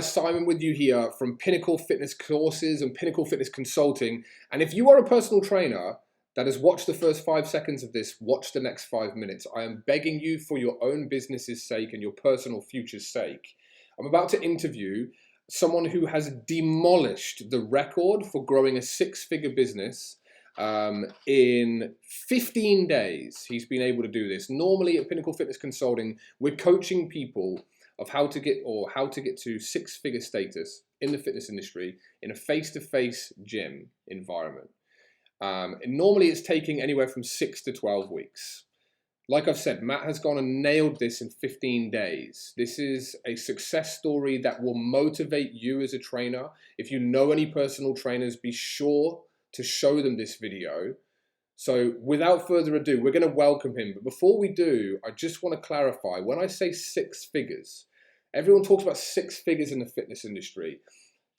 Simon with you here from Pinnacle Fitness Courses and Pinnacle Fitness Consulting. And if you are a personal trainer that has watched the first 5 seconds of this, watch the next 5 minutes. I am begging you for your own business's sake and your personal future's sake. I'm about to interview someone who has demolished the record for growing a 6-figure business in 15 days. He's been able to do this. Normally at Pinnacle Fitness Consulting, we're coaching people of how to get to 6-figure status in the fitness industry in a face-to-face gym environment. Normally it's taking anywhere from 6 to 12 weeks. Like I've said, Matt has gone and nailed this in 15 days. This is a success story that will motivate you as a trainer. If you know any personal trainers, be sure to show them this video. So without further ado, we're going to welcome him. But before we do, I just want to clarify, when I say 6 figures, everyone talks about 6 figures in the fitness industry.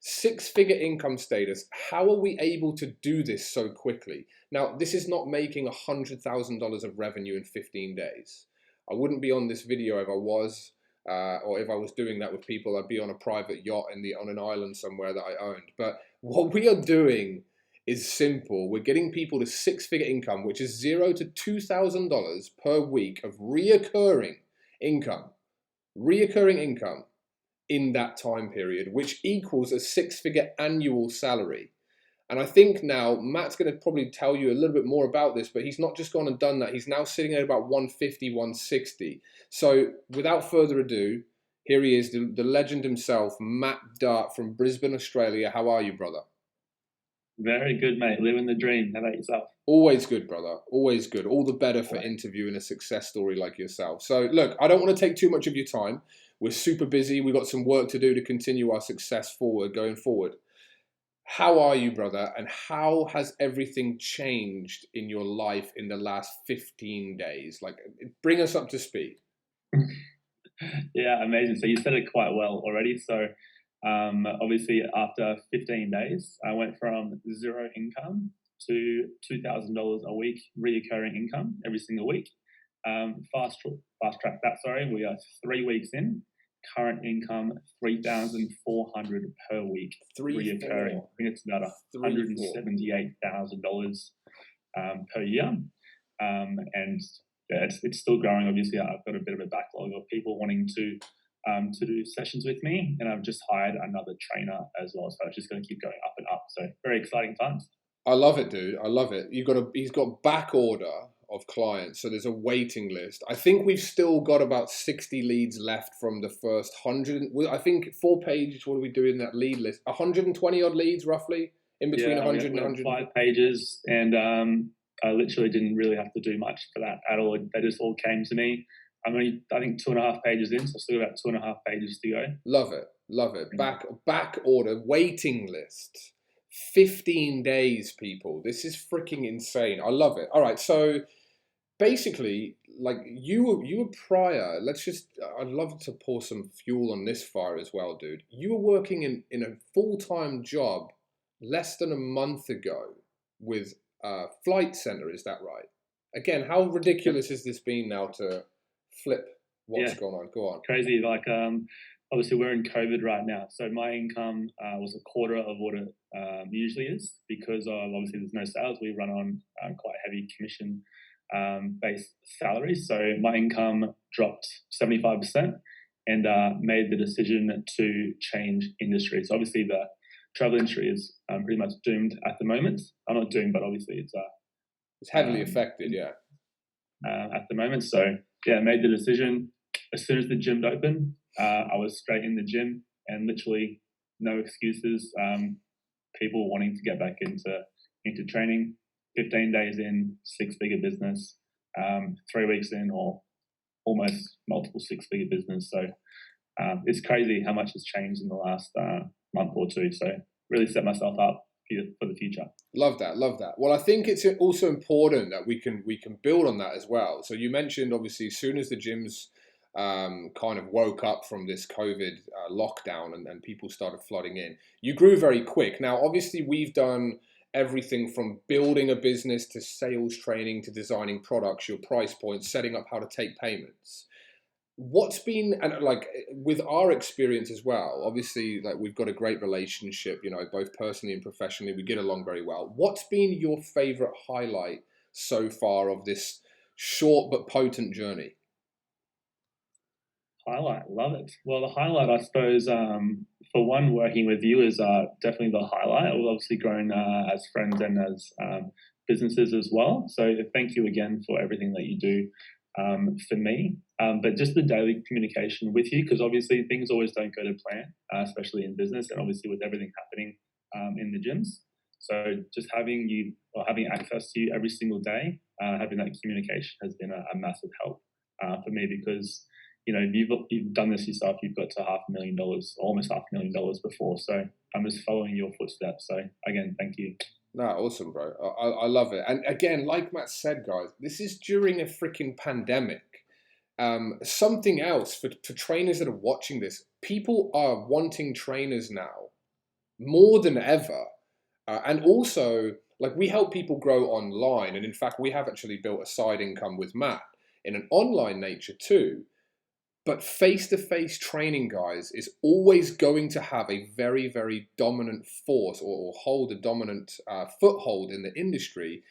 6-figure income status. How are we able to do this so quickly? Now, this is not making $100,000 of revenue in 15 days. I wouldn't be on this video if I was, or if I was doing that with people. I'd be on a private yacht on an island somewhere that I owned. But what we are doing is simple. We're getting people to 6-figure income, which is $0 to $2,000 per week of reoccurring income in that time period, which equals a 6-figure annual salary. And I think now Matt's going to probably tell you a little bit more about this, but he's not just gone and done that. He's now sitting at about 150, 160. So without further ado, here he is, the legend himself, Matt Dart from Brisbane, Australia. How are you, brother? Very good, mate. Living the dream. How about yourself? Always good, brother. Always good. All the better for interviewing a success story like yourself. So look, I don't want to take too much of your time. We're super busy. We've got some work to do to continue our success going forward. How are you, brother? And how has everything changed in your life in the last 15 days? Like, bring us up to speed. Yeah, amazing. So you said it quite well already. So obviously after 15 days, I went from 0 income to $2,000 a week reoccurring income every single week. Fast track that, sorry. We are 3 weeks in. Current income $3,400 per week reoccurring. I think it's about $178,000 per year. And yeah, it's still growing. Obviously, I've got a bit of a backlog of people wanting to do sessions with me, and I've just hired another trainer as well. So it's just going to keep going up and up. So very exciting times. I love it, dude. I love it. He's got back order of clients, so there's a waiting list. I think we've still got about 60 leads left from the first 100. I think 4 pages. What are we doing in that lead list? 120 odd leads, roughly, in between 100 and 100. 5 pages, and I literally didn't really have to do much for that at all. They just all came to me. I'm only, I think, 2.5 pages in, so I've still got about 2.5 pages to go. Love it, love it. Back order, waiting list. 15 days, people. This is freaking insane. I love it. All right, so basically, like you were prior. I'd love to pour some fuel on this fire as well, dude. You were working in a full-time job less than a month ago with Flight Center. Is that right? Again, how ridiculous has this been now to flip what's going on? Go on. Crazy. Like, obviously we're in COVID right now. So my income was a quarter of what it usually is, because of obviously there's no sales. We run on quite heavy commission based salaries. So my income dropped 75% and made the decision to change industries. So obviously the travel industry is pretty much doomed at the moment. I'm not doomed, but obviously it's heavily affected, at the moment. So yeah, made the decision. As soon as the gym opened, I was straight in the gym, and literally no excuses. People wanting to get back into training. 15 days in, 6-figure business. 3 weeks in, or almost multiple 6-figure business. So it's crazy how much has changed in the last month or two. So really set myself up for the future. Love that, love that. Well, I think it's also important that we can build on that as well. So you mentioned, obviously, as soon as the gyms kind of woke up from this COVID lockdown and people started flooding in, you grew very quick. Now, obviously, we've done everything from building a business to sales training to designing products, your price points, setting up how to take payments. what's been, and like with our experience as well, obviously like we've got a great relationship, you know, both personally and professionally, we get along very well. What's been your favorite highlight so far of this short but potent journey? Highlight, love it. Well, the highlight, I suppose, for one, working with you is definitely the highlight. We've obviously grown as friends and as businesses as well. So thank you again for everything that you do for me. But just the daily communication with you, because obviously things always don't go to plan, especially in business and obviously with everything happening in the gyms. So just having you or having access to you every single day, having that communication has been a massive help for me because you've done this yourself. You've got to $500,000, almost $500,000 before. So I'm just following your footsteps. So again, thank you. No, awesome, bro. I love it. And again, like Matt said, guys, this is during a freaking pandemic. Something else for trainers that are watching this, people are wanting trainers now more than ever. And also, like we help people grow online. And in fact, we have actually built a side income with Matt in an online nature too. But face-to-face training, guys, is always going to have a very, very dominant force or hold a dominant foothold in the industry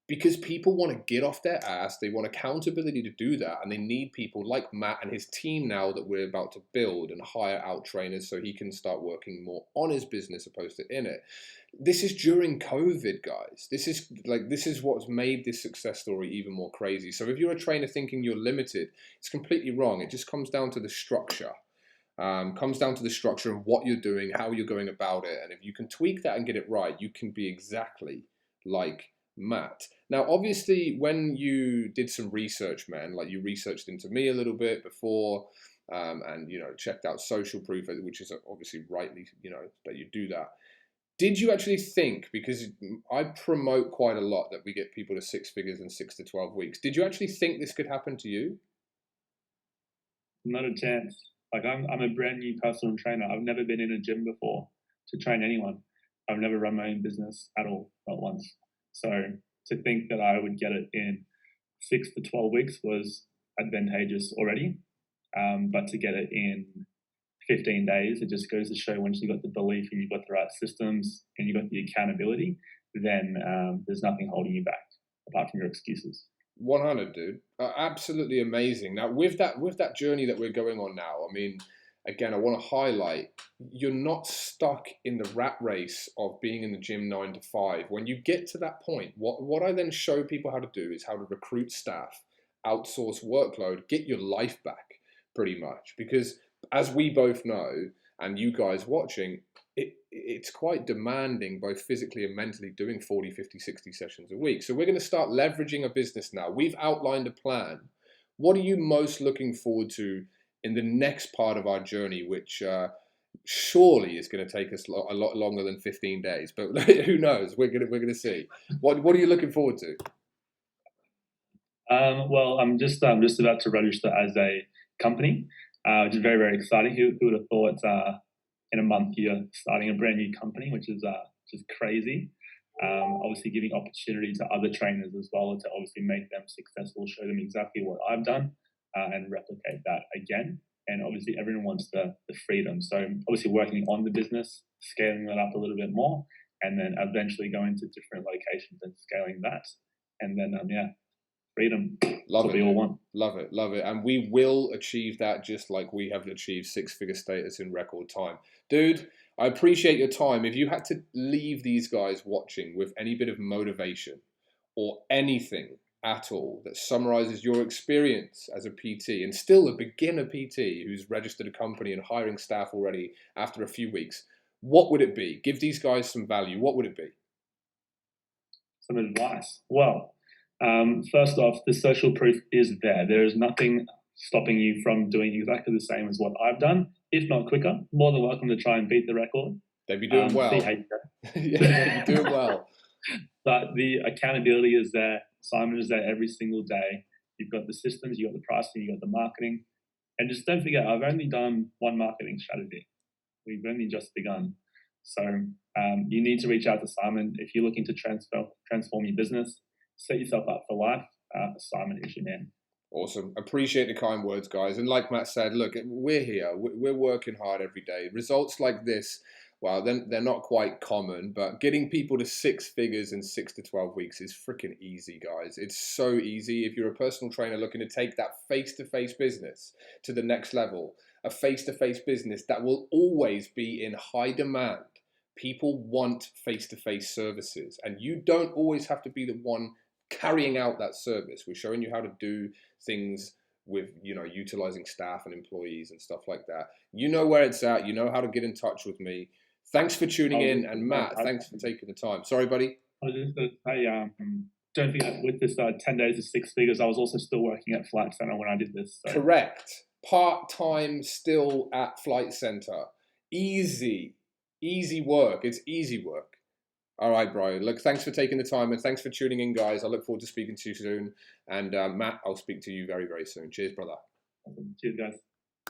because people want to get off their ass. They want accountability to do that. And they need people like Matt and his team now that we're about to build and hire out trainers so he can start working more on his business opposed to in it. This is during COVID, guys. This is what's made this success story even more crazy. So if you're a trainer thinking you're limited, it's completely wrong. It just comes down to the structure. Comes down to the structure of what you're doing, how you're going about it. And if you can tweak that and get it right, you can be exactly like Matt. Now, obviously, when you did some research, man, like you researched into me a little bit before, and checked out social proof, which is obviously rightly, that you do that. Did you actually think, because I promote quite a lot that we get people to six figures in 6 to 12 weeks, did you actually think this could happen to you? Not a chance. Like I'm a brand new personal trainer. I've never been in a gym before to train anyone. I've never run my own business at all, not once. So to think that I would get it in 6 to 12 weeks was advantageous already. But to get it in 15 days, it just goes to show once you've got the belief and you've got the right systems and you've got the accountability, then there's nothing holding you back apart from your excuses. 100, dude. Absolutely amazing. Now, with that journey that we're going on now, I mean, again, I want to highlight you're not stuck in the rat race of being in the gym 9 to 5. When you get to that point, what I then show people how to do is how to recruit staff, outsource workload, get your life back, pretty much. Because as we both know, and you guys watching, it's quite demanding both physically and mentally doing 40, 50, 60 sessions a week. So we're going to start leveraging a business now. We've outlined a plan. What are you most looking forward to in the next part of our journey, which surely is going to take us a lot longer than 15 days, but who knows? We're going to see. What are you looking forward to? Well, I'm just about to register as a company, which is very, very exciting. Who would have thought in a month you're starting a brand new company, which is crazy. Obviously, giving opportunity to other trainers as well to obviously make them successful, show them exactly what I've done, and replicate that again. And obviously, everyone wants the freedom. So obviously, working on the business, scaling that up a little bit more, and then eventually going to different locations and scaling that. And then freedom. Love That's what it, we all dude. want. Love it, love it. And we will achieve that just like we have achieved six-figure status in record time. Dude, I appreciate your time. If you had to leave these guys watching with any bit of motivation or anything at all that summarizes your experience as a PT and still a beginner PT who's registered a company and hiring staff already after a few weeks, what would it be? Give these guys some value. What would it be? Some advice. Well, first off, the social proof is there. There is nothing stopping you from doing exactly the same as what I've done, if not quicker. More than welcome to try and beat the record. They'd be doing well. See how you go. Yeah, they'd be doing well. But the accountability is there. Simon is there every single day. You've got the systems, you've got the pricing, you've got the marketing. And just don't forget, I've only done one marketing strategy. We've only just begun. So you need to reach out to Simon if you're looking to transform your business, set yourself up for life. Simon is your man. Awesome. Appreciate the kind words, guys. And like Matt said, look, we're here. We're working hard every day. Results like this, well, then they're not quite common, but getting people to six figures in 6 to 12 weeks is freaking easy, guys. It's so easy. If you're a personal trainer looking to take that face-to-face business to the next level, a face-to-face business that will always be in high demand. People want face-to-face services, and you don't always have to be the one carrying out that service. We're showing you how to do things with, utilizing staff and employees and stuff like that. You know where it's at. You know how to get in touch with me. Thanks for tuning in. And Matt, thanks for taking the time. Sorry, buddy. I was just going to say, don't forget with this 10 days of six figures, I was also still working at Flight Center when I did this. So. Correct. Part-time still at Flight Center. Easy work. It's easy work. All right, Brian. Look, thanks for taking the time and thanks for tuning in, guys. I look forward to speaking to you soon. And Matt, I'll speak to you very, very soon. Cheers, brother. Awesome. Cheers, guys.